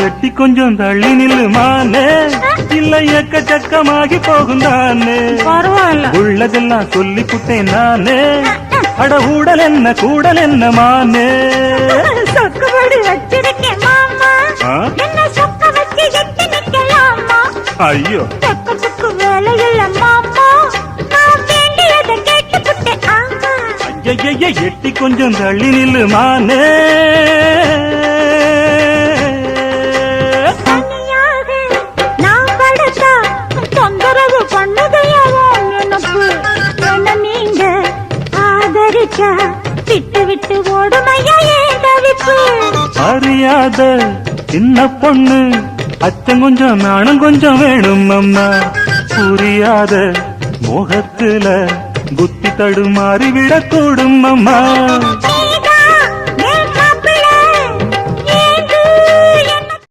எட்டி கொஞ்சம் தள்ளி நில்லு மானே, இல்ல எக்கச்சக்கமாகி போகும் தானே. பரவாயில்ல, உள்ளதெல்லாம் சொல்லி புட்டேன் நானே, அட ஊடல் என்ன கூடல் என்ன மானே. சொக்குபடி வச்சிருக்கேன் மாமா, என்ன சொக்க வச்சு எட்டி நிக்கலாமா? ஐயோ சொக்கத்துக்கு வேலை இல்ல மாமா, நான் வேண்டியதை கேட்டுப்புட்டேன். ஆமா, ஐய எட்டி கொஞ்சம் தள்ளி நில்லு மானே. தனியாக நான் படுத்தா தொந்தரவு பண்ணுதையாவோ எனக்கு. என்ன நீங்க ஆதரிச்சா விட்டு விட்டு ஓடுமையா ஏன் தவிப்பு? அறியாத சின்ன பொண்ணு, அச்சம் கொஞ்சம் நானும் கொஞ்சம் வேணும் அம்மா. புரியாத மோகத்துல புத்தி தடுமாறி விடக்கூடும் அம்மா.